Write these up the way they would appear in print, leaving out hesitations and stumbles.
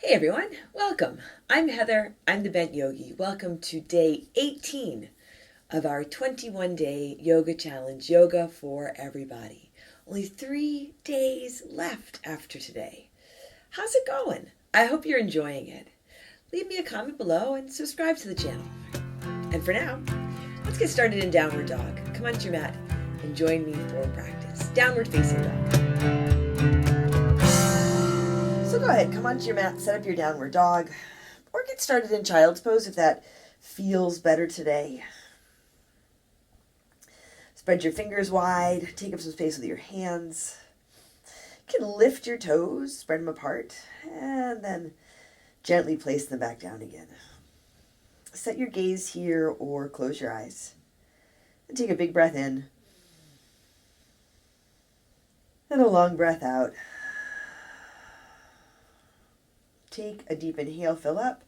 Hey everyone, welcome. I'm Heather, I'm the Bent Yogi. Welcome to day 18 of our 21-day yoga challenge, Yoga for Everybody. Only 3 days left after today. How's it going? I hope you're enjoying it. Leave me a comment below and subscribe to the channel. And for now, let's get started in Downward Dog. Come onto your mat and join me for practice. Downward Facing Dog. So go ahead, come onto your mat, set up your downward dog, or get started in child's pose if that feels better today. Spread your fingers wide, take up some space with your hands. You can lift your toes, spread them apart, and then gently place them back down again. Set your gaze here or close your eyes. And take a big breath in. And a long breath out. Take a deep inhale, fill up.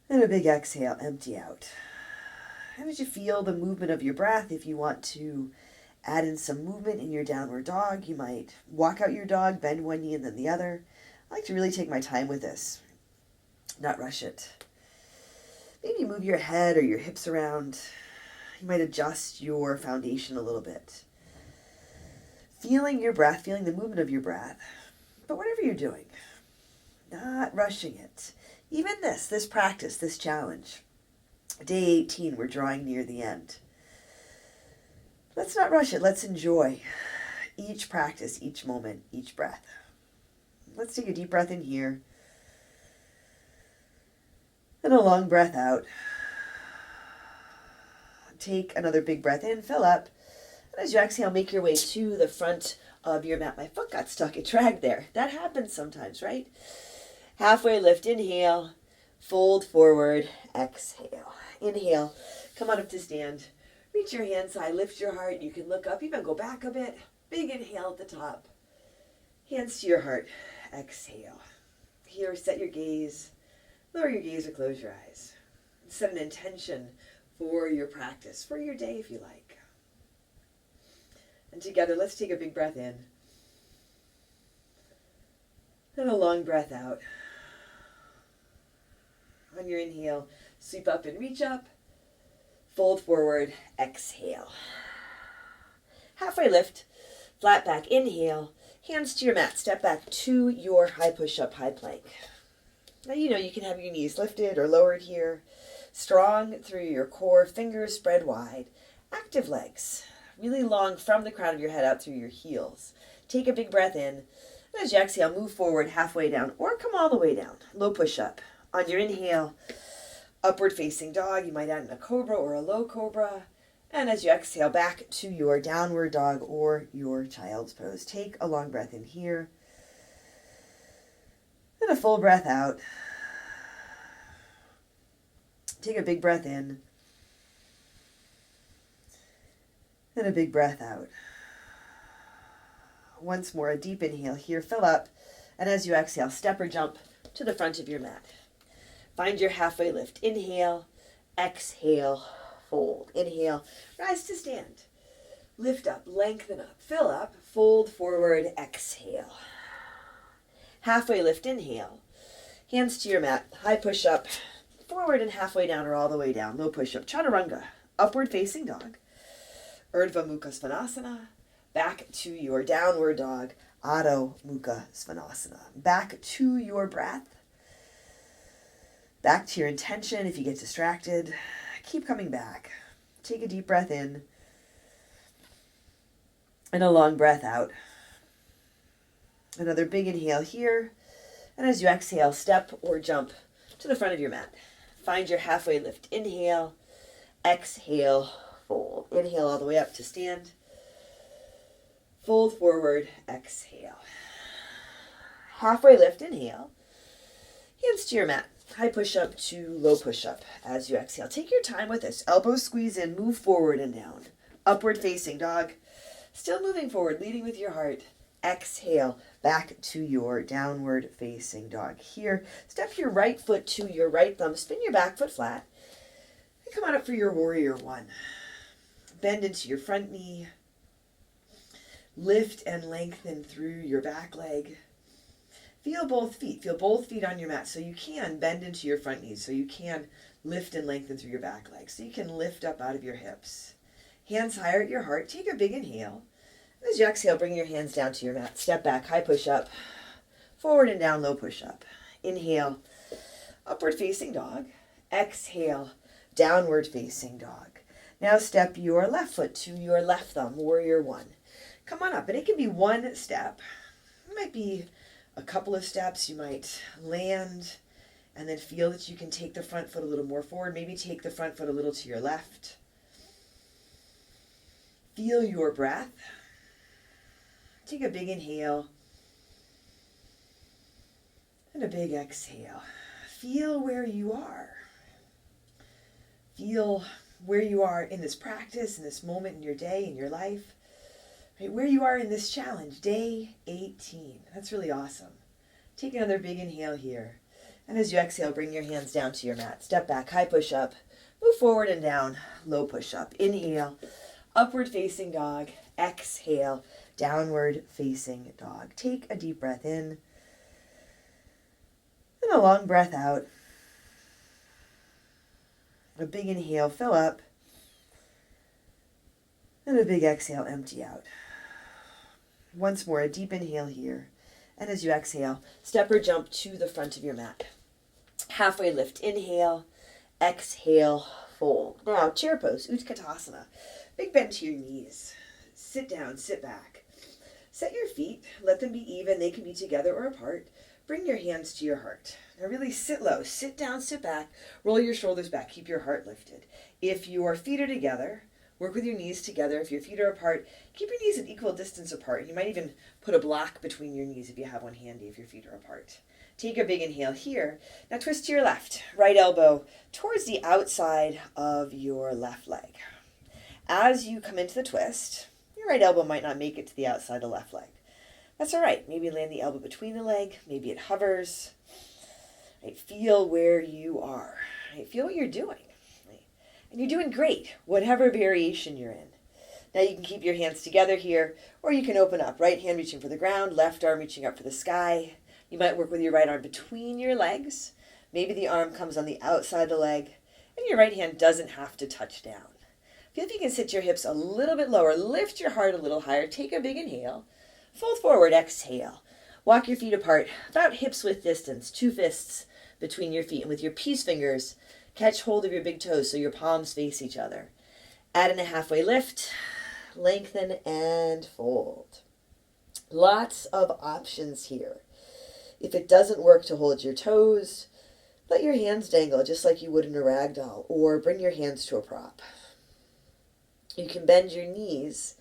And a big exhale, empty out. And as you feel the movement of your breath, if you want to add in some movement in your downward dog, you might walk out your dog, bend one knee and then the other. I like to really take my time with this, not rush it. Maybe move your head or your hips around. You might adjust your foundation a little bit. Feeling your breath, feeling the movement of your breath. But whatever you're doing, not rushing it. Even this practice, this challenge, day 18, we're drawing near the end. Let's not rush it. Let's enjoy each practice, each moment, each breath. Let's take a deep breath in here. And a long breath out. Take another big breath in, fill up. And as you exhale, make your way to the front of your mat. My foot got stuck. It dragged there. That happens sometimes, right? Halfway lift, inhale, fold forward, exhale. Inhale, come on up to stand. Reach your hands high, lift your heart. You can look up, even go back a bit. Big inhale at the top. Hands to your heart. Exhale. Here, set your gaze. Lower your gaze or close your eyes. Set an intention for your practice, for your day if you like. And together, let's take a big breath in. And a long breath out. On your inhale, sweep up and reach up. Fold forward, exhale. Halfway lift, flat back, inhale. Hands to your mat, step back to your high push-up, high plank. Now you can have your knees lifted or lowered here. Strong through your core, fingers spread wide. Active legs. Really long from the crown of your head out through your heels. Take a big breath in. And as you exhale, move forward halfway down or come all the way down. Low push-up. On your inhale, upward facing dog. You might add in a cobra or a low cobra. And as you exhale, back to your downward dog or your child's pose. Take a long breath in here. And a full breath out. Take a big breath in. And a big breath out. Once more, a deep inhale here, fill up. And as you exhale, step or jump to the front of your mat. Find your halfway lift. Inhale, exhale, fold. Inhale, rise to stand. Lift up, lengthen up, fill up, fold forward, exhale. Halfway lift, inhale. Hands to your mat, high push up, forward and halfway down or all the way down. Low push up, chaturanga, upward facing dog. Urdhva Mukha Svanasana, back to your downward dog, Adho Mukha Svanasana. Back to your breath, back to your intention. If you get distracted, keep coming back. Take a deep breath in and a long breath out. Another big inhale here, and as you exhale, step or jump to the front of your mat. Find your halfway lift. Inhale, exhale, fold. Inhale all the way up to stand. Fold forward, exhale. Halfway lift, inhale. Hands to your mat. High push-up to low push-up as you exhale. Take your time with this. Elbows squeeze in, move forward and down. Upward facing dog. Still moving forward, leading with your heart. Exhale, back to your downward facing dog. Here, step your right foot to your right thumb. Spin your back foot flat. And come on up for your warrior one. Bend into your front knee. Lift and lengthen through your back leg. Feel both feet. Feel both feet on your mat. So you can bend into your front knees. So you can lift and lengthen through your back legs. So you can lift up out of your hips. Hands higher at your heart. Take a big inhale. As you exhale, bring your hands down to your mat. Step back, high push-up. Forward and down, low push-up. Inhale, upward facing dog. Exhale, downward facing dog. Now step your left foot to your left thumb, warrior one. Come on up, and it can be one step. It might be a couple of steps. You might land and then feel that you can take the front foot a little more forward. Maybe take the front foot a little to your left. Feel your breath. Take a big inhale and a big exhale. Feel where you are. Feel where you are in this practice, in this moment in your day, in your life. Right, where you are in this challenge, day 18. That's really awesome. Take another big inhale here. And as you exhale, bring your hands down to your mat. Step back, high push-up. Move forward and down, low push-up. Inhale, upward facing dog. Exhale, downward facing dog. Take a deep breath in and a long breath out. A big inhale, fill up. And a big exhale, empty out. Once more, a deep inhale here. And as you exhale, step or jump to the front of your mat. Halfway lift, inhale, exhale, fold. Now, chair pose, Utkatasana. Big bend to your knees. Sit down, sit back. Set your feet, let them be even. They can be together or apart. Bring your hands to your heart. Now really sit low, sit down, sit back, roll your shoulders back, keep your heart lifted. If your feet are together, work with your knees together. If your feet are apart, keep your knees an equal distance apart. You might even put a block between your knees if you have one handy if your feet are apart. Take a big inhale here. Now twist to your left, right elbow towards the outside of your left leg. As you come into the twist, your right elbow might not make it to the outside of the left leg. That's all right. Maybe land the elbow between the leg. Maybe it hovers. Right? Feel where you are. Right? Feel what you're doing. Right? And you're doing great, whatever variation you're in. Now you can keep your hands together here, or you can open up. Right hand reaching for the ground, left arm reaching up for the sky. You might work with your right arm between your legs. Maybe the arm comes on the outside of the leg, and your right hand doesn't have to touch down. Feel if you can sit your hips a little bit lower. Lift your heart a little higher. Take a big inhale. Fold forward, exhale. Walk your feet apart, about hips width distance, 2 fists between your feet. And with your peace fingers, catch hold of your big toes so your palms face each other. Add in a halfway lift, lengthen, and fold. Lots of options here. If it doesn't work to hold your toes, let your hands dangle just like you would in a rag doll, or bring your hands to a prop. You can bend your knees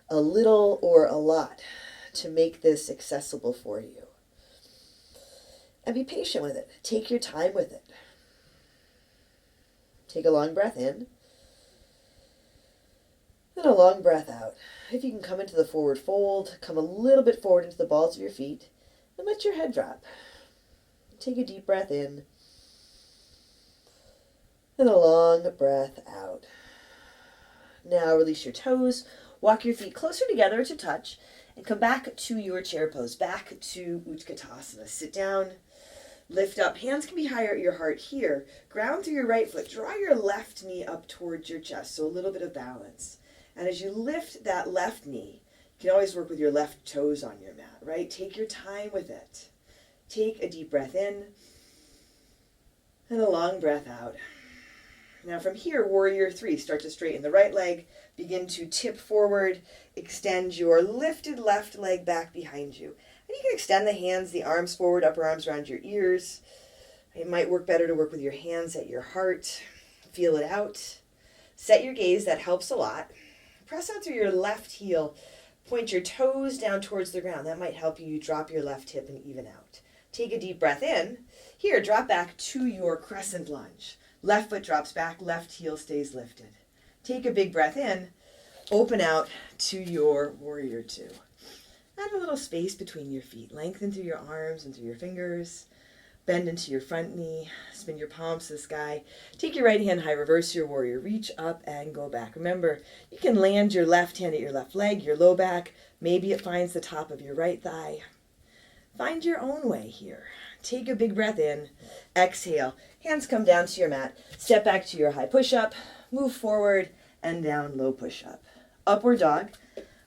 a little or a lot to make this accessible for you. And be patient with it. Take your time with it. Take a long breath in and a long breath out. If you can come into the forward fold, come a little bit forward into the balls of your feet and let your head drop. Take a deep breath in and a long breath out. Now release your toes. Walk your feet closer together to touch and come back to your chair pose, back to Utkatasana. Sit down, lift up. Hands can be higher at your heart here. Ground through your right foot. Draw your left knee up towards your chest, so a little bit of balance. And as you lift that left knee, you can always work with your left toes on your mat, right? Take your time with it. Take a deep breath in and a long breath out. Now from here, warrior 3, start to straighten the right leg, begin to tip forward, extend your lifted left leg back behind you. And you can extend the hands, the arms forward, upper arms around your ears. It might work better to work with your hands at your heart. Feel it out. Set your gaze, that helps a lot. Press out through your left heel. Point your toes down towards the ground. That might help you drop your left hip and even out. Take a deep breath in. Here, drop back to your crescent lunge. Left foot drops back, left heel stays lifted. Take a big breath in, open out to your warrior 2. Add a little space between your feet. Lengthen through your arms and through your fingers. Bend into your front knee. Spin your palms to the sky. Take your right hand high, reverse your warrior. Reach up and go back. Remember, you can land your left hand at your left leg, your low back. Maybe it finds the top of your right thigh. Find your own way here. Take a big breath in, exhale, hands come down to your mat, step back to your high push-up, move forward and down, low push-up. Upward dog,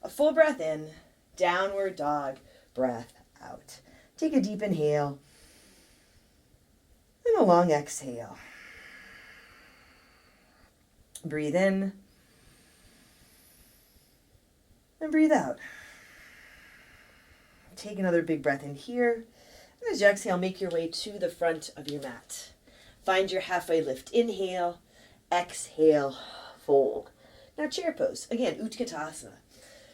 a full breath in, downward dog, breath out. Take a deep inhale and a long exhale. Breathe in and breathe out. Take another big breath in here. And as you exhale, make your way to the front of your mat. Find your halfway lift. Inhale, exhale, fold. Now chair pose. Again, Utkatasana.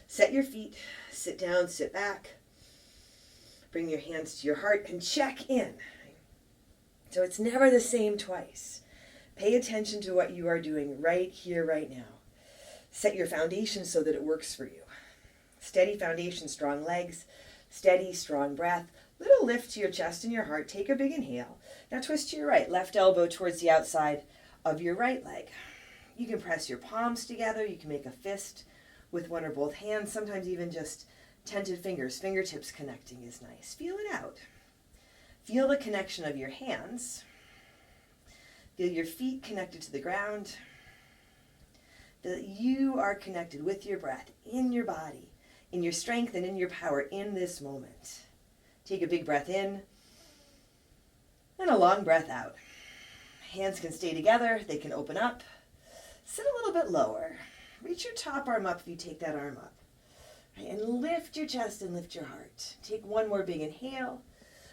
Set your feet, sit down, sit back. Bring your hands to your heart and check in. So it's never the same twice. Pay attention to what you are doing right here, right now. Set your foundation so that it works for you. Steady foundation, strong legs, steady, strong breath. Little lift to your chest and your heart. Take a big inhale. Now twist to your right. Left elbow towards the outside of your right leg. You can press your palms together. You can make a fist with one or both hands. Sometimes even just tented fingers. Fingertips connecting is nice. Feel it out. Feel the connection of your hands. Feel your feet connected to the ground. Feel that you are connected with your breath in your body, in your strength and in your power in this moment. Take a big breath in and a long breath out. Hands can stay together. They can open up. Sit a little bit lower. Reach your top arm up if you take that arm up. Right, and lift your chest and lift your heart. Take one more big inhale.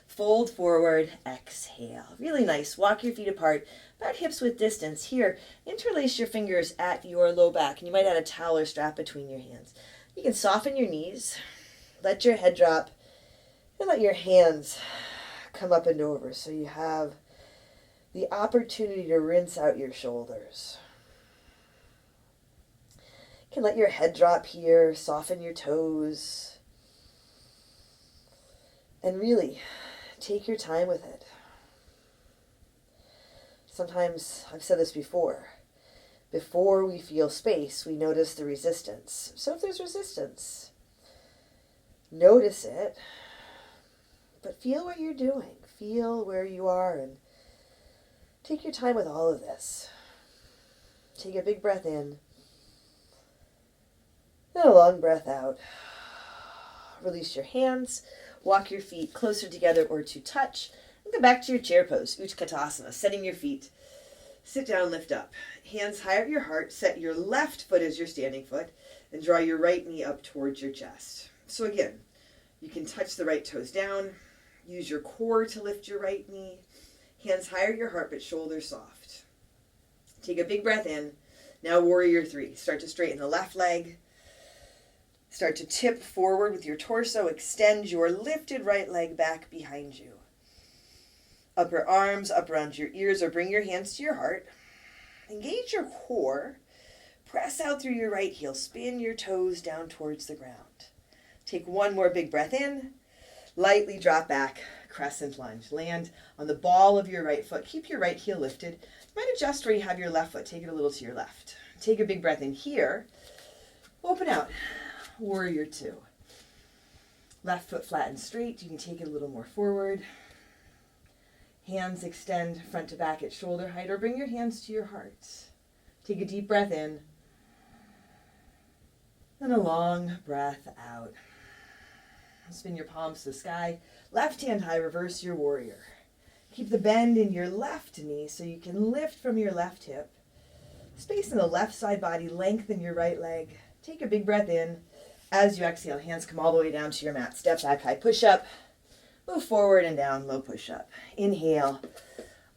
Fold forward, exhale. Really nice. Walk your feet apart, about hips width distance. Here, interlace your fingers at your low back, and you might add a towel or strap between your hands. You can soften your knees, let your head drop, and let your hands come up and over so you have the opportunity to rinse out your shoulders. You can let your head drop here, soften your toes, and really take your time with it. Sometimes, I've said this before we feel space, we notice the resistance. So if there's resistance, notice it, but feel what you're doing. Feel where you are and take your time with all of this. Take a big breath in and a long breath out. Release your hands. Walk your feet closer together or to touch. And go back to your chair pose, Utkatasana, setting your feet. Sit down, lift up. Hands high at your heart. Set your left foot as your standing foot. And draw your right knee up towards your chest. So again, you can touch the right toes down. Use your core to lift your right knee. Hands higher at your heart, but shoulders soft. Take a big breath in. Now warrior three. Start to straighten the left leg. Start to tip forward with your torso. Extend your lifted right leg back behind you. Upper arms up around your ears or bring your hands to your heart. Engage your core. Press out through your right heel. Spin your toes down towards the ground. Take one more big breath in. Lightly drop back, crescent lunge. Land on the ball of your right foot. Keep your right heel lifted. You might adjust where you have your left foot. Take it a little to your left. Take a big breath in here. Open out. Warrior two. Left foot flat and straight. You can take it a little more forward. Hands extend front to back at shoulder height or bring your hands to your heart. Take a deep breath in and a long breath out. Spin your palms to the sky. Left hand high, reverse your warrior. Keep the bend in your left knee so you can lift from your left hip. Space in the left side body, lengthen your right leg. Take a big breath in. As you exhale, hands come all the way down to your mat. Step back, high push-up. Move forward and down, low push-up. Inhale,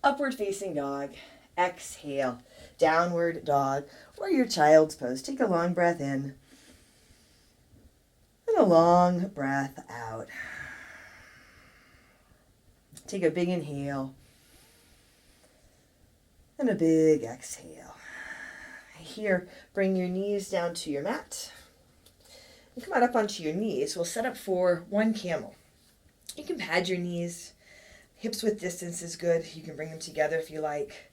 upward facing dog. Exhale, downward dog or your child's pose. Take a long breath in and a long breath out. Take a big inhale and a big exhale. Here, bring your knees down to your mat. And come on up onto your knees. We'll set up for one camel. You can pad your knees. Hips width distance is good. You can bring them together if you like.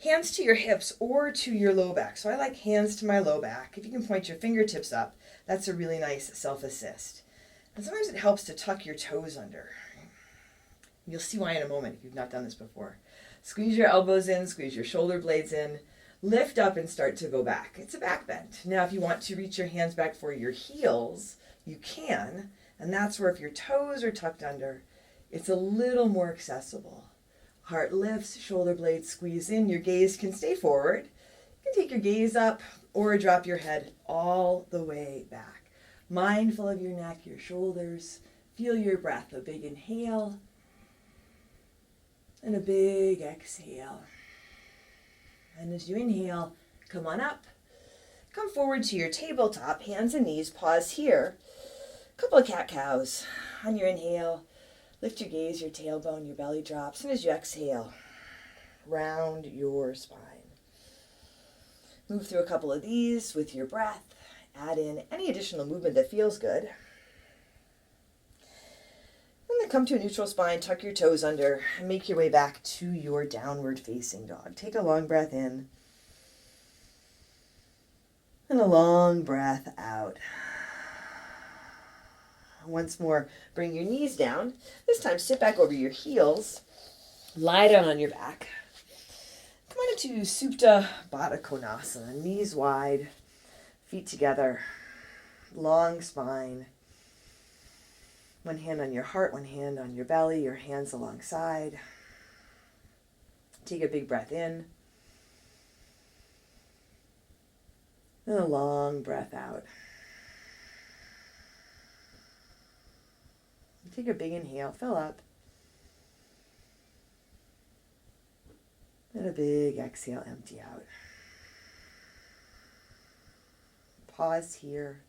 Hands to your hips or to your low back. So I like hands to my low back. If you can point your fingertips up, that's a really nice self-assist. And sometimes it helps to tuck your toes under. You'll see why in a moment if you've not done this before. Squeeze your elbows in, squeeze your shoulder blades in, lift up and start to go back. It's a back bend. Now if you want to reach your hands back for your heels, you can, and that's where if your toes are tucked under, it's a little more accessible. Heart lifts, shoulder blades squeeze in, your gaze can stay forward. You can take your gaze up or drop your head all the way back. Mindful of your neck, your shoulders. Feel your breath. A big inhale and a big exhale. And as you inhale, come on up. Come forward to your tabletop, hands and knees. Pause here. A couple of cat-cows. On your inhale, lift your gaze, your tailbone, your belly drops. And as you exhale, round your spine. Move through a couple of these with your breath. Add in any additional movement that feels good. And then come to a neutral spine, tuck your toes under, and make your way back to your downward facing dog. Take a long breath in. And a long breath out. Once more, bring your knees down. This time, sit back over your heels. Lie down on your back. Come on into Supta Baddha Konasana. Knees wide, feet together, long spine. One hand on your heart, one hand on your belly, your hands alongside. Take a big breath in. And a long breath out. Take a big inhale, fill up. And a big exhale, empty out. Pause here.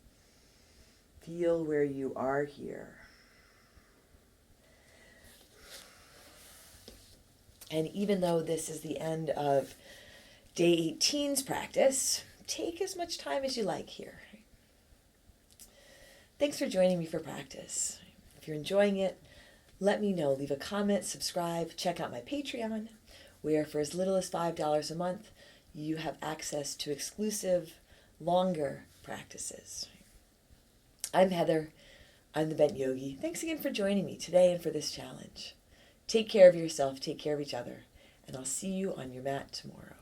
Feel where you are here. And even though this is the end of day 18's practice, take as much time as you like here. Thanks for joining me for practice. If you're enjoying it, let me know. Leave a comment, subscribe, check out my Patreon, where for as little as $5 a month, you have access to exclusive, longer practices. I'm Heather. I'm the Bent Yogi. Thanks again for joining me today and for this challenge. Take care of yourself, take care of each other, and I'll see you on your mat tomorrow.